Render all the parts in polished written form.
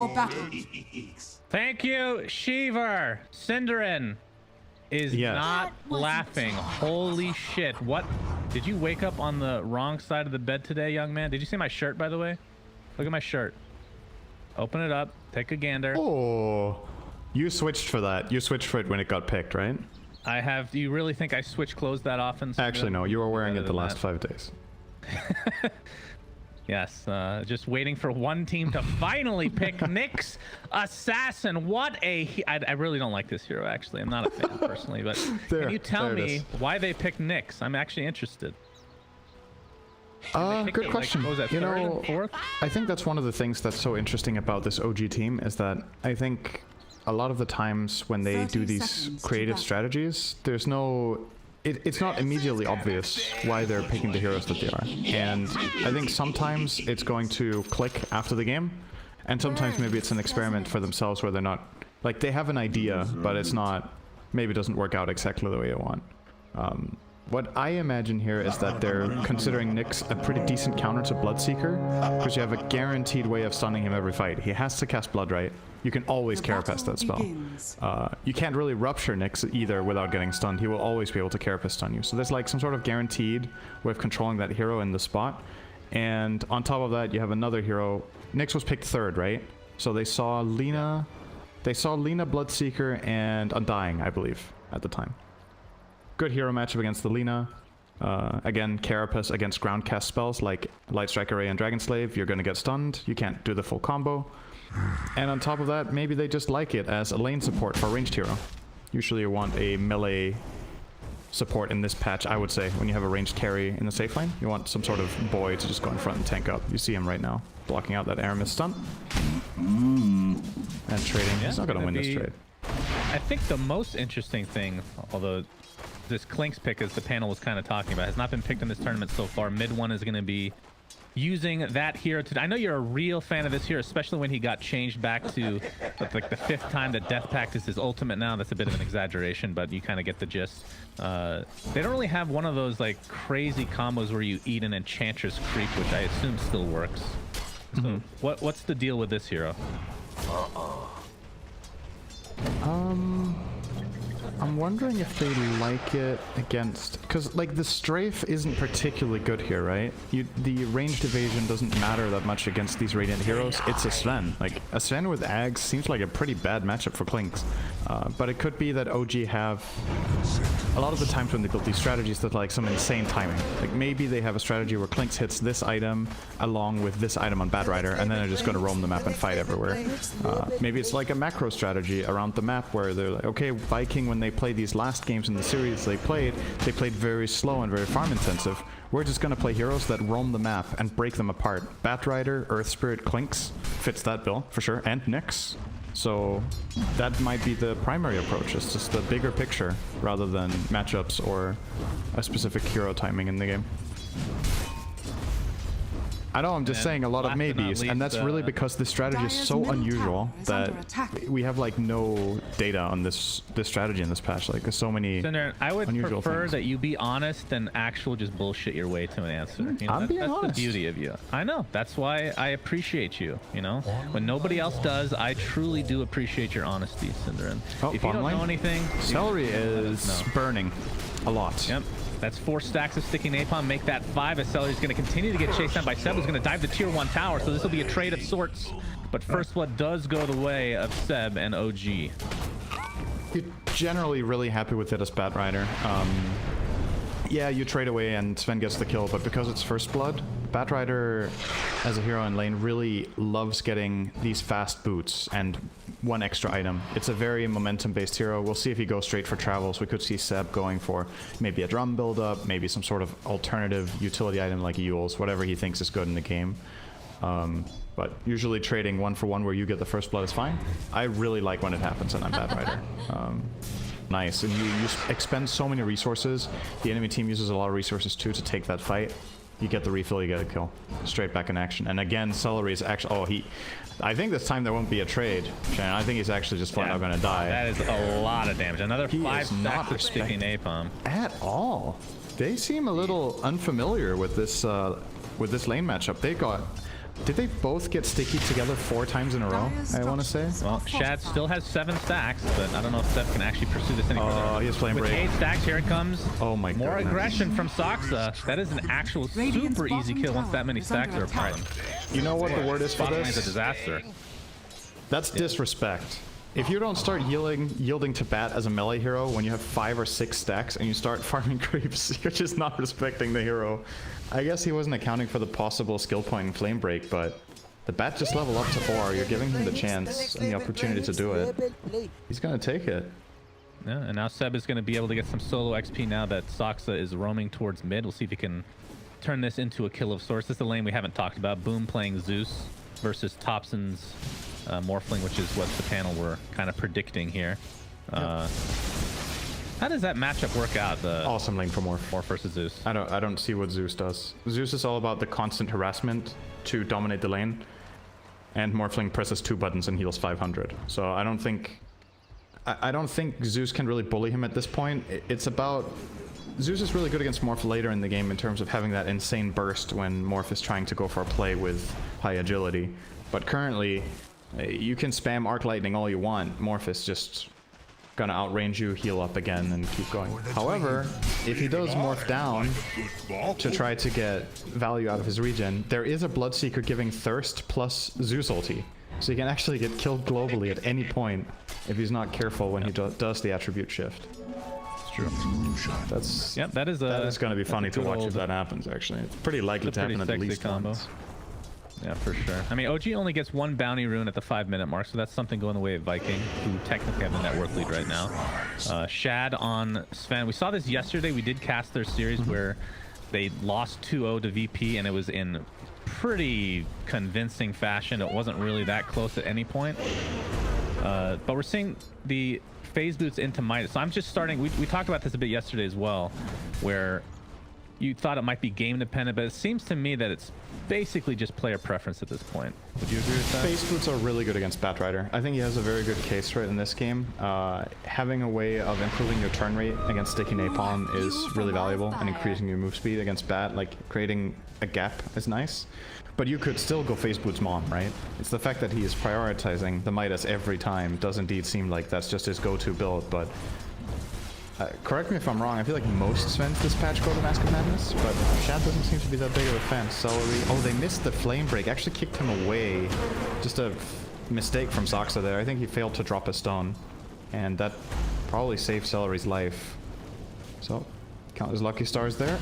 battle. Thank you, Shiver. Cinderin is not laughing. Holy shit. What? Did you wake up on the wrong side of the bed today, young man? Did you see my shirt, by the way? Look at my shirt. Open it up. Take a gander. Oh, you switched for that. You switched for it when it got picked, right? I have. Do you really think I switch clothes that often? Actually, no. You were wearing it the last 5 days. Yes, just waiting for one team to finally pick Nyx Assassin. What a... I really don't like this hero, actually. I'm not a fan, personally, but can you tell me why they picked Nyx? I'm actually interested. Good question. Like, what was that, you third know, and fourth? I think that's one of the things that's so interesting about this OG team is that I think a lot of the times when they do these creative strategies, there's no... It's not immediately obvious why they're picking the heroes that they are. And I think sometimes it's going to click after the game, and sometimes maybe it's an experiment for themselves where they're not... Like, they have an idea, but it's not... Maybe it doesn't work out exactly the way they want. What I imagine here is that they're considering Nyx a pretty decent counter to Bloodseeker, because you have a guaranteed way of stunning him every fight. He has to cast Blood, right? You can always Carapace that spell. You can't really rupture Nyx either without getting stunned. He will always be able to Carapace stun you. So there's like some sort of guaranteed way of controlling that hero in the spot. And on top of that, you have another hero. Nyx was picked 3rd, right? So they saw Lina... They saw Lina, Bloodseeker, and Undying, I believe, at the time. Good hero matchup against the Lina. Again, Carapace against ground cast spells like Light Strike Array and Dragon Slave. You're going to get stunned. You can't do the full combo. And on top of that, maybe they just like it as a lane support for a ranged hero. Usually you want a melee support in this patch, I would say, when you have a ranged carry in the safe lane. You want some sort of boy to just go in front and tank up. You see him right now, blocking out that Aramis stun. And trading. Yeah, he's not going to win this trade. I think the most interesting thing, although this Clink's pick, as the panel was kind of talking about, has not been picked in this tournament so far. Mid one is going to be using that hero to... I know you're a real fan of this hero, especially when he got changed back to like the 5th time that Death Pact is his ultimate now. That's a bit of an exaggeration, but you kind of get the gist. They don't really have one of those like crazy combos where you eat an Enchantress creep, which I assume still works. So what's the deal with this hero? I'm wondering if they like it against... Because, like, the strafe isn't particularly good here, right? The ranged evasion doesn't matter that much against these Radiant heroes. It's a Sven. Like, a Sven with Ags seems like a pretty bad matchup for Clinks. But it could be that OG have... A lot of the times when they build these strategies, that like some insane timing. Like, maybe they have a strategy where Clinks hits this item along with this item on Bad Rider, and then they're just going to roam the map and fight everywhere. Maybe it's like a macro strategy around the map where they're like, okay, Viking, when they play these last games in the series they played very slow and very farm intensive. We're just going to play heroes that roam the map and break them apart. Bat Rider, Earth Spirit, Clinks fits that bill for sure, and Nyx. So that might be the primary approach. It's just the bigger picture rather than matchups or a specific hero timing in the game. I know I'm just saying a lot of maybes, and that's really because this strategy is so unusual that we have like no data on this strategy in this patch. Like, there's so many Cinder, I would unusual prefer things. that you be honest than actual just bullshit your way to an answer. You know, I'm being that's honest. the beauty of you. I know. That's why I appreciate you. You know, when nobody else does, I truly do appreciate your honesty, Cinderin. Oh, if you don't know anything, Seleri is burning a lot. Yep. That's 4 stacks of sticky napalm. Make that 5 as Celeri's going to continue to get chased down by Seb, who's going to dive the tier 1 tower. So this will be a trade of sorts. But First Blood does go the way of Seb and OG. You're generally really happy with it as Bat Rider. Yeah, you trade away and Sven gets the kill, but because it's First Blood, Bat Rider as a hero in lane really loves getting these fast boots and one extra item. It's a very momentum-based hero. We'll see if he goes straight for travels. We could see Seb going for maybe a drum build-up, maybe some sort of alternative utility item like Yules, whatever he thinks is good in the game. But usually trading 1 for 1 where you get the First Blood is fine. I really like when it happens and I'm Bat Rider. Nice, and you expend so many resources. The enemy team uses a lot of resources too to take that fight. You get the refill, you get a kill. Straight back in action. And again, Seleri is actually... Oh, I think this time there won't be a trade, Shannon. I think he's actually just flat out going to die. That is a lot of damage. Another 5 stacks of sticky napalm. At all. They seem a little unfamiliar with this lane matchup. They got Did they both get sticky together 4 times in a row, I want to say? Well, Shad still has 7 stacks, but I don't know if Seb can actually pursue this any further. Oh, he has flame With break. 8 stacks, here it comes. Oh my god. More aggression from Saksa. That is an actual super easy kill once that many stacks are upon him. You know what the word is for Bottom lane's a this? disaster. That's disrespect. If you don't start yielding to bat as a melee hero when you have 5 or 6 stacks and you start farming creeps, you're just not respecting the hero. I guess he wasn't accounting for the possible skill point in flame break, but the bat just leveled up to 4. You're giving him the chance and the opportunity to do it. He's gonna take it. Yeah, and now Seb is going to be able to get some solo XP now that Saksa is roaming towards mid. We'll see if he can turn this into a kill of sorts. This is the lane we haven't talked about. Boom playing Zeus versus Topson's Morphling, which is what the panel were kind of predicting here. How does that matchup work out? The Awesome lane for Morph. Morph versus Zeus. I don't see what Zeus does. Zeus is all about the constant harassment to dominate the lane, and Morphling presses 2 buttons and heals 500. So I don't think Zeus can really bully him at this point. It's about Zeus is really good against Morph later in the game in terms of having that insane burst when Morph is trying to go for a play with high agility. But currently, you can spam Arc Lightning all you want. Morph is just gonna outrange you, heal up again, and keep going. However, if he does Morph down to try to get value out of his regen, there is a Bloodseeker giving Thirst plus Zeus ulti. So he can actually get killed globally at any point if he's not careful when he does the attribute shift. It's true. That is going to be funny to watch old, if that happens, actually. It's pretty likely to happen at least combo. once. Yeah, for sure. I mean, OG only gets 1 bounty rune at the 5-minute mark, so that's something going the way of Viking, who technically have the network lead right now. Shad on Sven. We saw this yesterday. We did cast their series where they lost 2-0 to VP, and it was in pretty convincing fashion. It wasn't really that close at any point. But we're seeing the phase boots into Midas. So I'm just starting. We talked about this a bit yesterday as well, where you thought it might be game dependent, but it seems to me that it's basically just player preference at this point. Would you agree with that? Phase boots are really good against Batrider. I think he has a very good case right in this game. Having a way of improving your turn rate against Sticky Napalm is really valuable, and increasing your move speed against Bat, like creating a gap, is nice. But you could still go Phase Boots Mom, right? It's the fact that he is prioritizing the Midas every time does indeed seem like that's just his go-to build, but correct me if I'm wrong, I feel like most Svens this patch go to Mask of Madness, but Shad doesn't seem to be that big of a fan. Seleri, oh, they missed the flame break, actually kicked him away. Just a mistake from Saksa there. I think he failed to drop a stone, and that probably saved Celeri's life. So, count his lucky stars there.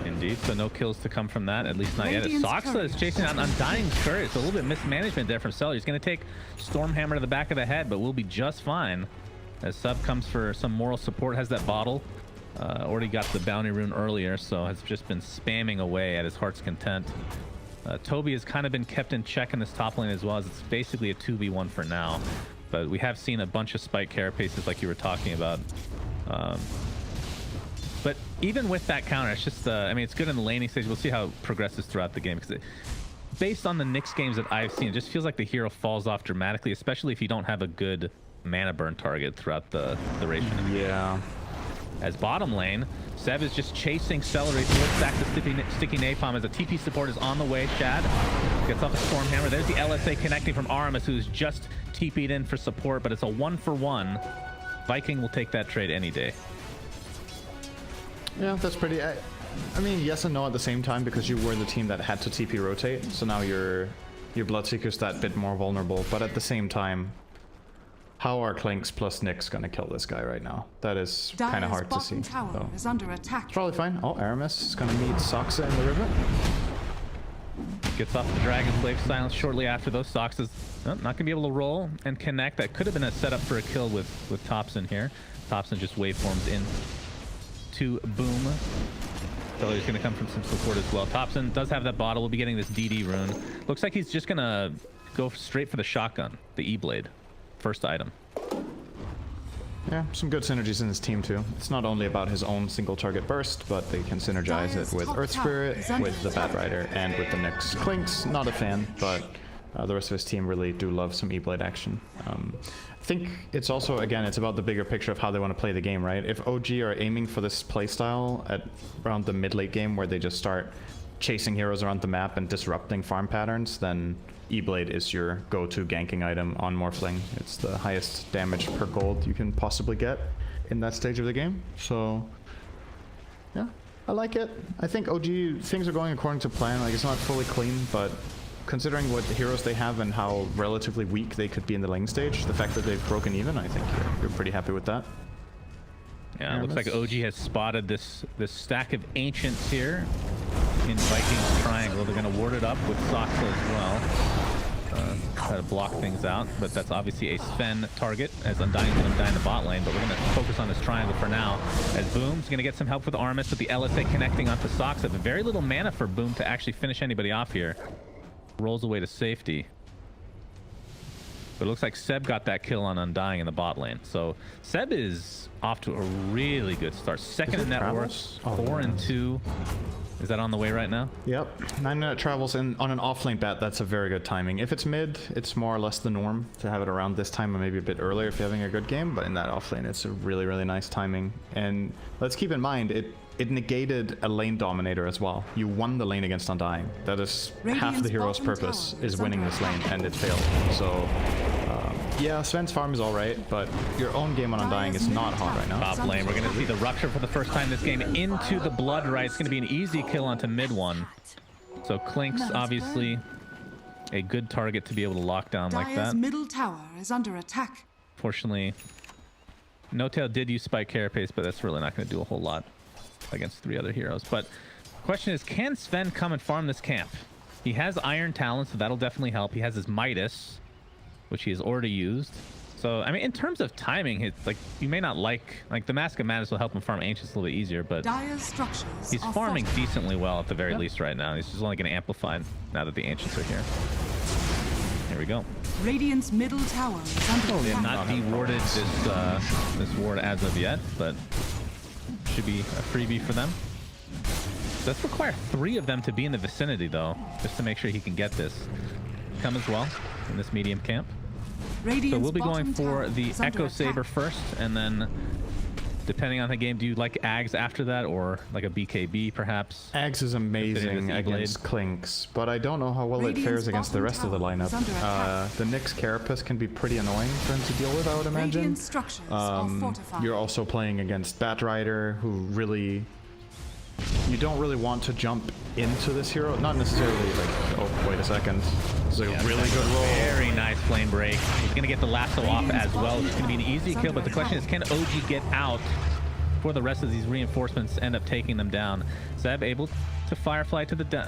Indeed, so no kills to come from that, at least not yet. Saksa is chasing on Undying's Courage. It's a little bit mismanagement there from Seleri. He's going to take Stormhammer to the back of the head, but we'll be just fine. As Sub comes for some moral support, has that bottle. Already got the bounty rune earlier, so has just been spamming away at his heart's content. Tobi has kind of been kept in check in this top lane as well, as it's basically a 2v1 for now. But we have seen a bunch of spike carapaces like you were talking about. But even with that counter, it's just, I mean, it's good in the laning stage. We'll see how it progresses throughout the game, because based on the Nyx games that I've seen, it just feels like the hero falls off dramatically, especially if you don't have a good mana burn target throughout the duration. Yeah. As bottom lane, Seb is just chasing Seleri towards back to Sticky Napalm as a TP support is on the way. Shad gets off a Stormhammer. There's the LSA connecting from Aramis, who's just TP'd in for support, but it's a 1-for-1. Viking will take that trade any day. Yeah, that's pretty... I mean, yes and no at the same time, because you were the team that had to TP rotate, so now your Bloodseeker's that bit more vulnerable, but at the same time, how are Clinks plus Nyx gonna kill this guy right now? That is kind of hard to see. Tower is under attack. It's probably fine. Oh, Aramis is gonna meet Saksa in the river. Gets off the Dragon Slave Silence shortly after those. Saksa's not gonna be able to roll and connect. That could have been a setup for a kill with Topson here. Topson just waveforms in to Boom. So he's going to come from some support as well. Topson does have that bottle. We'll be getting this DD rune. Looks like he's just going to go straight for the shotgun, the E-Blade. First item. Yeah, some good synergies in his team too. It's not only about his own single target burst, but they can synergize it with Earth Spirit, with the Batrider, and with the Nyx. Clinks, not a fan, but the rest of his team really do love some E-Blade action. I think it's also, again, it's about the bigger picture of how they want to play the game, right? If OG are aiming for this playstyle at around the mid-late game where they just start chasing heroes around the map and disrupting farm patterns, then E-Blade is your go-to ganking item on Morphling. It's the highest damage per gold you can possibly get in that stage of the game. So yeah, I like it. I think OG things are going according to plan. Like, it's not fully clean, but considering what heroes they have and how relatively weak they could be in the lane stage, the fact that they've broken even, I think you're pretty happy with that. Yeah, it looks like OG has spotted this stack of ancients here in Viking's triangle. They're going to ward it up with Saksa as well. Try to block things out, but that's obviously a Sven target, as Undying's going to die in the bot lane, but we're going to focus on this triangle for now, as Boom's going to get some help with Aramis with the LSA connecting onto Saksa, but very little mana for Boom to actually finish anybody off here. Rolls away to safety. But it looks like Seb got that kill on Undying in the bot lane. So Seb is off to a really good start. Second in net worth, 4 and 2. Is that on the way right now? Yep. 9-minute travels in on an offlane bat. That's a very good timing. If it's mid, it's more or less the norm to have it around this time or maybe a bit earlier if you're having a good game. But in that offlane, it's a really, really nice timing. And let's keep in mind, it negated a lane dominator as well. You won the lane against Undying. That is half the hero's purpose, is winning this lane, and it failed. So yeah, Sven's farm is alright, but your own game on Undying is not hot right now. Top lane, we're going to see the Rupture for the first time this game into the Blood Right. It's going to be an easy kill onto mid one. So Clink's obviously a good target to be able to lock down like that. Middle tower is under attack. Fortunately, No-Tail did use Spike Carapace, but that's really not going to do a whole lot against 3 other heroes. But the question is, can Sven come and farm this camp? He has Iron Talon, so that'll definitely help. He has his Midas, which he has already used. So, I mean, in terms of timing, it's like, you may not like the Mask of Madness will help him farm Ancients a little bit easier, but he's farming decently well at the very least right now. He's just only going to amplify now that the Ancients are here. Here we go. Radiant's middle tower is under attack. They have not de-warded this ward as of yet, but should be a freebie for them. Does require 3 of them to be in the vicinity, though, just to make sure he can get this. Come as well in this medium camp. So we'll be going for the Echo Saber first, and then depending on the game, do you like Ags after that, or like a BKB perhaps? Ags is amazing against Clinks, but I don't know how well it fares against the rest of the lineup. The Nyx Carapace can be pretty annoying for him to deal with, I would imagine. You're also playing against Batrider, who really... You don't really want to jump into this hero. Not necessarily like... Oh, wait a second. This is a really good roll. Very nice flame break. He's going to get the lasso off as well. It's going to be an easy kill, but the question is, can OG get out before the rest of these reinforcements end up taking them down? Seb able to Firefly to the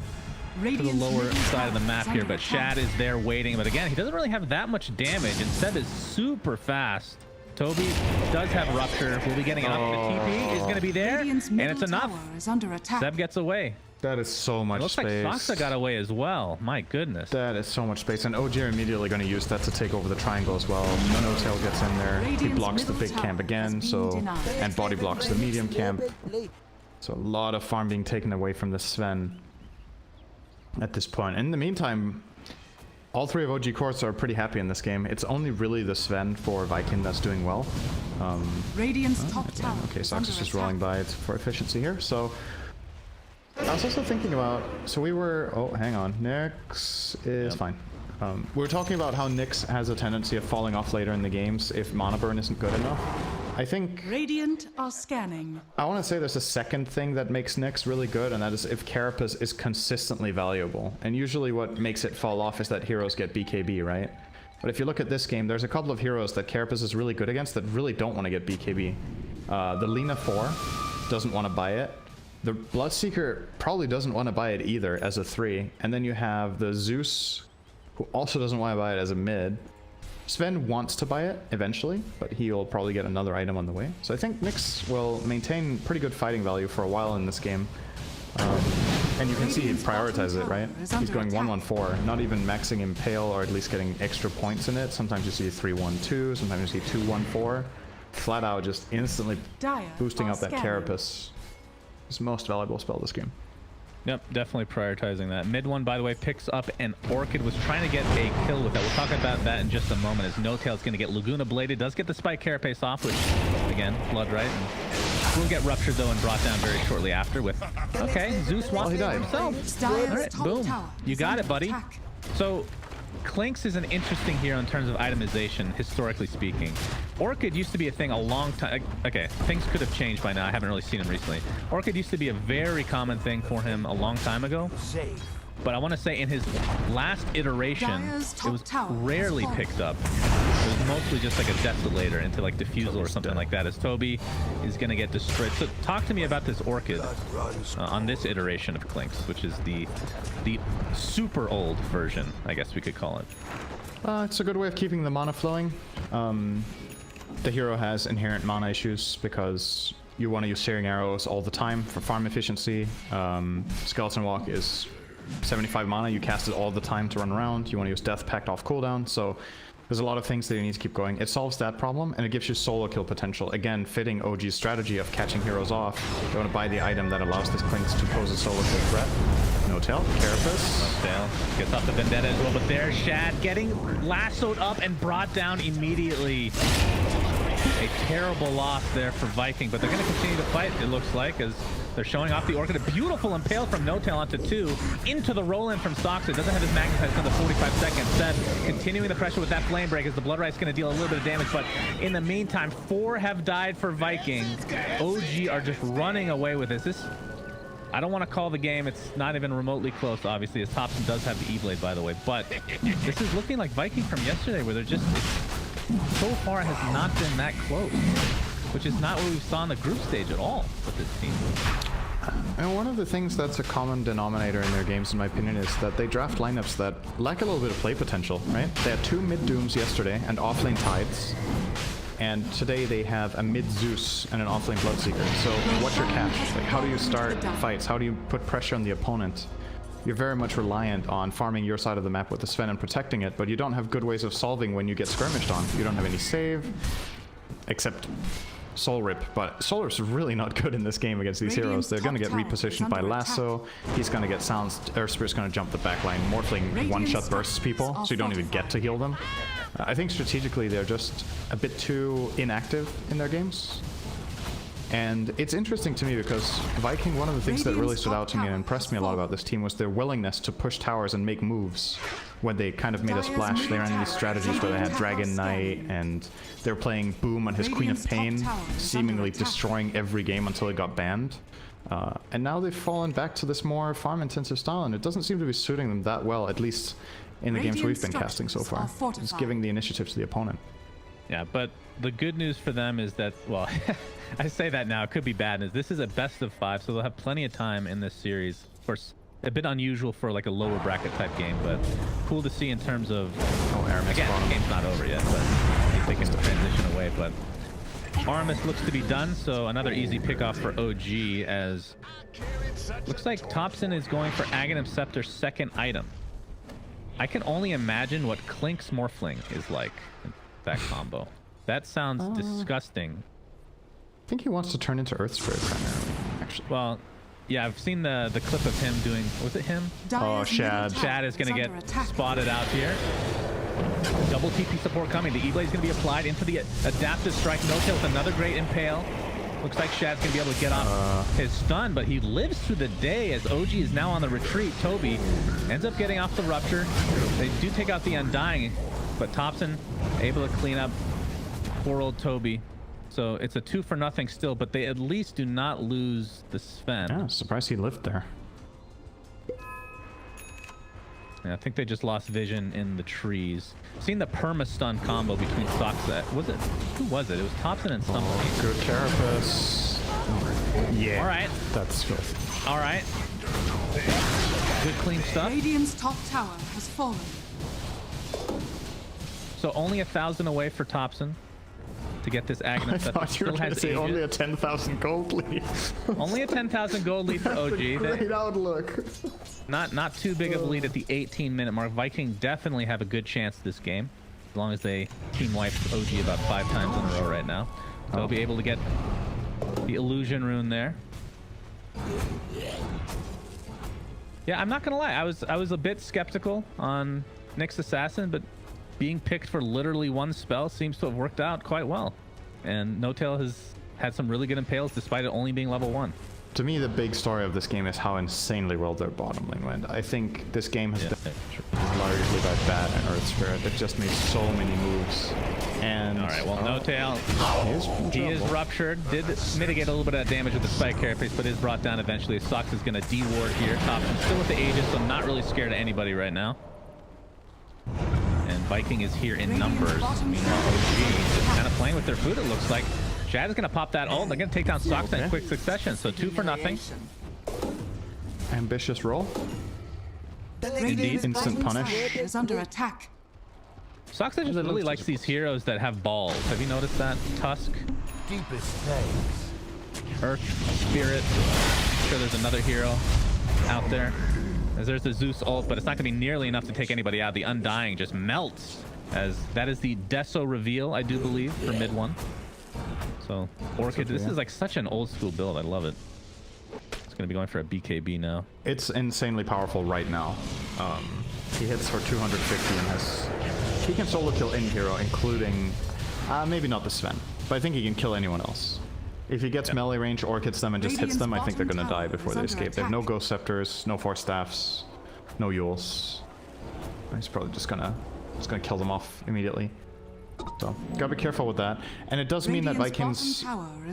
lower side of the map here, but Shad is there waiting. But again, he doesn't really have that much damage, and Seb is super fast. Tobi does have Rupture. We'll be getting up. The TP is going to be there, and it's enough. Seb gets away. That is so much space. Looks like Saksa got away as well. My goodness. That is so much space. And OG are immediately going to use that to take over the triangle as well. No-Tail gets in there. He blocks the big camp again, and body blocks the medium camp. So a lot of farm being taken away from the Sven at this point. In the meantime, all 3 of OG cores are pretty happy in this game. It's only really the Sven for Viking that's doing well. Radiant's top tower. Okay, Saksa's just rolling by it for efficiency here. So I was also thinking about, so we were, oh, hang on, Nyx is fine. We were talking about how Nyx has a tendency of falling off later in the games if mana burn isn't good enough. I think Radiant are scanning. I want to say there's a second thing that makes Nyx really good, and that is if Carapace is consistently valuable. And usually what makes it fall off is that heroes get BKB, right? But if you look at this game, there's a couple of heroes that Carapace is really good against that really don't want to get BKB. The Lina 4 doesn't want to buy it. The Bloodseeker probably doesn't want to buy it either as a 3. And then you have the Zeus, who also doesn't want to buy it as a mid. Sven wants to buy it eventually, but he'll probably get another item on the way. So I think Nyx will maintain pretty good fighting value for a while in this game. And you can see he prioritizes it, right? He's going 1-1-4, not even maxing Impale or at least getting extra points in it. Sometimes you see 3-1-2, sometimes you see 2-1-4. Flat out just instantly boosting up that Carapace. His most valuable spell this game. Yep, definitely prioritizing that. Mid one, by the way, picks up an Orchid. Was trying to get a kill with that. We'll talk about that in just a moment, as No-Tail's going to get Laguna Bladed. Does get the Spike Carapace off, which, again, Blood Right. And Will get ruptured though and brought down very shortly after with, okay, Zeus wants he died. himself. Dire's All right, top boom. tower You is got under it, buddy. attack. So Clinks is an interesting hero in terms of itemization, historically speaking. Orchid used to be a thing a long time. Okay, things could have changed by now. I haven't really seen him recently. Orchid used to be a very common thing for him a long time ago. But I want to say in his last iteration, Dire's it top was tower has rarely fallen. picked up. It was mostly just like a desolator into like diffusal or something like that, as Tobi is going to get destroyed. So talk to me about this Orchid on this iteration of Clinks, which is the super old version, I guess we could call it. It's a good way of keeping the mana flowing. The hero has inherent mana issues because you want to use Searing Arrows all the time for farm efficiency. Skeleton Walk is 75 mana, you cast it all the time to run around. You want to use Death Pact off cooldown, so there's a lot of things that you need to keep going. It solves that problem, and it gives you solo kill potential. Again, fitting OG's strategy of catching heroes off. You want to buy the item that allows this Clinks to pose a solo kill threat. No tail, Carapace. Tail gets off the Vendetta as well, but there's Shad getting lassoed up and brought down immediately. A terrible loss there for Viking, but they're going to continue to fight, it looks like, as they're showing off the Orchid. A beautiful impale from No Tail onto 2, into the roll-in from Saksa. Doesn't have his magnetize until 45 seconds. Then continuing the pressure with that Flame Break as the Blood Right's going to deal a little bit of damage, but in the meantime, 4 have died for Viking. OG are just running away with this. I don't want to call the game. It's not even remotely close, obviously, as Topson does have the E-Blade, by the way, but this is looking like Viking from yesterday, where they're just... so far has not been that close, which is not what we saw in the group stage at all with this team. And one of the things that's a common denominator in their games, in my opinion, is that they draft lineups that lack a little bit of play potential, right? They had 2 mid-Dooms yesterday and offlane Tides, and today they have a mid-Zeus and an offlane Bloodseeker. So what's your catch? Like, how do you start fights? How do you put pressure on the opponent? You're very much reliant on farming your side of the map with the Sven and protecting it, but you don't have good ways of solving when you get skirmished on. You don't have any save, except Soul Rip, but Soul Rip's really not good in this game against these heroes. They're going to get repositioned by Lasso. He's going to get silenced. Earth Spirit's going to jump the backline. Morphling one-shot bursts people, so you don't even get to heal them. I think strategically they're just a bit too inactive in their games. And it's interesting to me because Viking, one of the things that really stood out to me and impressed me a lot about this team was their willingness to push towers and make moves when they kind of made a splash. They ran these strategies where they had Dragon Knight and they're playing Boom on his Queen of Pain, seemingly destroying every game until it got banned. And now they've fallen back to this more farm-intensive style, and it doesn't seem to be suiting them that well, at least in the games we've been casting so far. It's giving the initiative to the opponent. Yeah, but the good news for them is that, well, I say that now, it could be bad news. This is a best of 5, so they'll have plenty of time in this series. Of course, a bit unusual for like a lower bracket type game, but cool to see in terms of, Aramis again, the game's not over yet, but they can transition away, but Aramis looks to be done, so another easy pickoff for OG, as looks like Topson is going for Aghanim Scepter's second item. I can only imagine what Clink's Morphling is like, that combo. That sounds disgusting. I think he wants to turn into Earth Spirit primarily, actually. Well, yeah, I've seen the clip of him doing, was it him? Oh, Shad. Shad is going to get spotted out here. Double TP support coming. The E-Blade is going to be applied into the adaptive strike. No Tail with another great impale. Looks like Shad's going to be able to get off his stun, but he lives through the day as OG is now on the retreat. Tobi ends up getting off the Rupture. They do take out the Undying, but Topson able to clean up poor old Tobi. So it's a 2-for-0 still, but they at least do not lose the Sven. Yeah, surprised he lived there. Yeah, I think they just lost vision in the trees. Seen the perma-stun combo between Saksa. Was it? Who was it? It was Topson and something. Oh, good Carapace. Yeah. All right. That's filthy. All right. Good clean stuff. Radiant's top tower has fallen. So only 1,000 away for Topson to get this Aghanim. I thought you were going to say only a 10,000 gold lead. Only a 10,000 gold lead for OG. Great outlook. Not too big of a lead at the 18-minute mark. Viking definitely have a good chance this game, as long as they team wipe OG about 5 times in a row right now. They'll be able to get the illusion rune there. Yeah, I'm not gonna lie. I was a bit skeptical on Nyx Assassin, but being picked for literally one spell seems to have worked out quite well. And No Tail has had some really good impales despite it only being level 1. To me, the big story of this game is how insanely well their bottom lane went. I think this game has been largely by bad and Earth Spirit. They've just made so many moves. And all right, well, no tail. He is ruptured. Did mitigate a little bit of that damage with the spike carapace, but is brought down eventually. Saksa is going to de-ward here. Topson still with the Aegis, so I'm not really scared of anybody right now. And Viking is here in numbers. Meanwhile, OG is kind of playing with their food, it looks like. Shad is going to pop that ult. They're going to take down Saksa in quick succession, so 2 for nothing. Ambitious roll. Indeed. Instant punish. Is under attack. Saksa just really likes these heroes that have balls. Have you noticed that? Tusk. Deepest thanks. Earth Spirit. I'm sure there's another hero out there. As there's the Zeus ult, but it's not going to be nearly enough to take anybody out. The Undying just melts, as that is the Deso reveal, I do believe, for mid 1. So Orchid, this is like such an old school build. I love it. It's going to be going for a BKB now. It's insanely powerful right now. He hits for 250 and has... He can solo kill any hero, including... maybe not the Sven, but I think he can kill anyone else. If he gets melee range or hits them and just hits them, I think they're going to die before they escape. They have no Ghost Scepters, no Force Staffs, no Yules. He's probably just gonna kill them off immediately. So, gotta be careful with that. And it does mean that Vikings'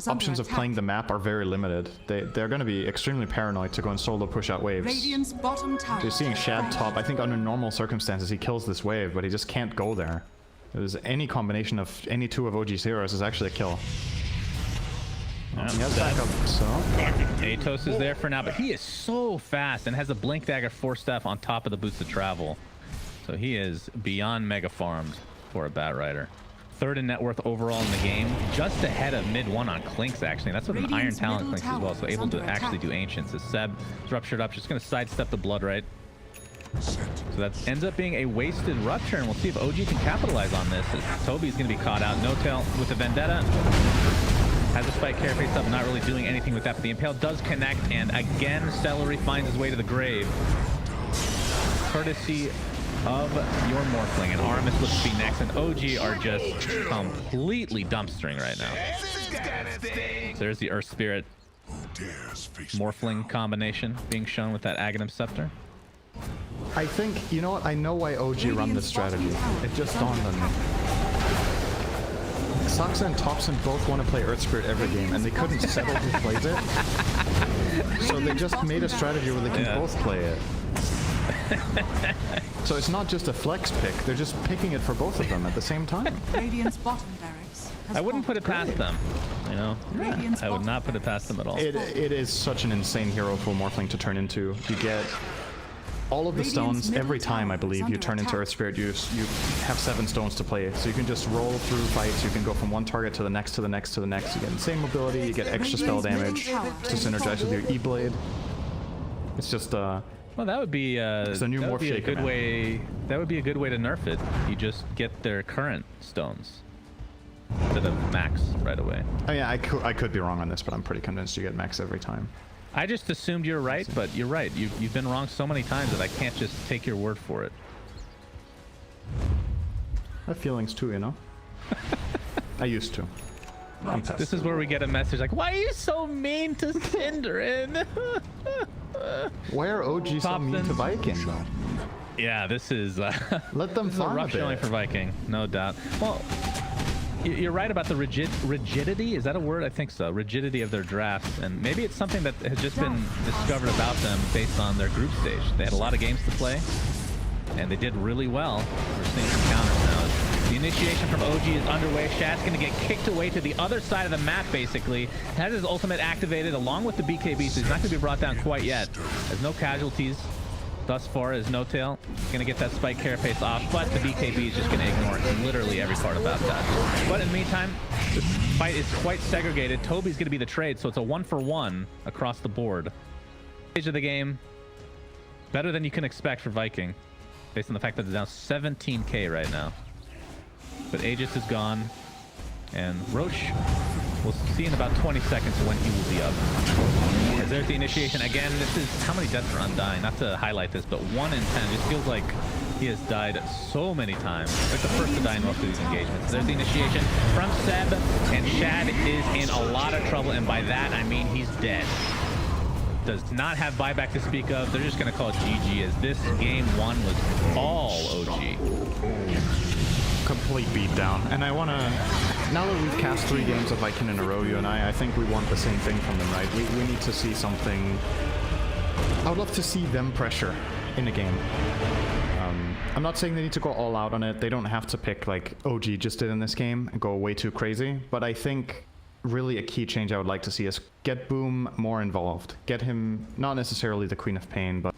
options of playing the map are very limited. They're gonna be extremely paranoid to go and solo push out waves. Radiant's bottom tower. You're seeing Shad top. I think under normal circumstances he kills this wave, but he just can't go there. There's any combination of any 2 of OG's heroes is actually a kill. He has backup, so... Atos is there for now, but he is so fast and has a Blink Dagger Force Staff on top of the Boots of Travel. So he is beyond mega farmed for a Bat Rider. 3rd in net worth overall in the game, just ahead of mid 1 on Clinks, actually. That's with an Iron Talent Clinks as well, so able to actually do Ancients. As Seb is ruptured up, just going to sidestep the Blood Right. So that ends up being a wasted rupture, and we'll see if OG can capitalize on this. As Tobi's going to be caught out. No Tail with the Vendetta. Has a spike carapace up, not really doing anything with that, but the Impale does connect, and again, Seleri finds his way to the grave. Courtesy of your Morphling, and Aramis looks to be next, and OG are just completely dumpstering right now. So there's the Earth Spirit Morphling combination being shown with that Aghanim Scepter. I think, you know what, I know why OG run this strategy. It just dawned on me. Saksa and Topson both want to play Earth Spirit every game, and they couldn't settle who plays it. So they just made a strategy where they can both play it. So it's not just a flex pick, they're just picking it for both of them at the same time. Radiant's bottom barracks. I wouldn't put it past them, you know? I would not put it past them at all. It is such an insane hero for Morphling to turn into. You get all of the stones every time, I believe, you turn into Earth Spirit. You have 7 stones to play, so you can just roll through fights. You can go from one target to the next, to the next, to the next. You get insane mobility, you get extra spell damage to synergize with your E-Blade. It's just well, that would be it's a new Morph Shaker, good way. That would be a good way to nerf it. You just get their current stones instead of max right away. Oh yeah, I could be wrong on this, but I'm pretty convinced you get max every time. I just assumed you're right, but you're right. You've been wrong so many times that I can't just take your word for it. I have feelings too, you know. I used to. This is where we get a message like, "Why are you so mean to Synderen?" Why are OG so mean to Viking though? Yeah, this is let them farm rough showing for Viking, no doubt. Well, you're right about the rigidity. Is that a word? I think so. Rigidity of their drafts, and maybe it's something that has just been discovered about them based on their group stage. They had a lot of games to play, and they did really well. We're seeing some counters now. The initiation from OG is underway. Shad's going to get kicked away to the other side of the map, basically. Has his ultimate activated along with the BKB, so he's not going to be brought down quite yet. There's no casualties thus far as No Tail. Going to get that spike carapace off, but the BKB is just going to ignore literally every part about that. But in the meantime, this fight is quite segregated. Tobi's going to be the trade, so it's a 1-for-1 across the board. Stage of the game, better than you can expect for Viking, based on the fact that they're down 17k right now. But Aegis is gone, and Roche, we'll see in about 20 seconds when he will be up. As there's the initiation again. This is how many deaths are Undying. Not to highlight this, but 1 in 10 just feels like He has died so many times. Like the first to die in most of these engagements. There's the initiation from Seb, and Shad is in a lot of trouble, and by that I mean he's dead. Does not have buyback to speak of. They're just going to call it GG, as this game one was all OG. Complete beatdown. And I want to, now that we've cast 3 games of Viking in a row, you and I think we want the same thing from them, right? We need to see something. I would love to see them pressure in a game. I'm not saying they need to go all out on it. They don't have to pick like OG just did in this game and go way too crazy. But I think really a key change I would like to see is get Boom more involved. Get him, not necessarily the Queen of Pain, but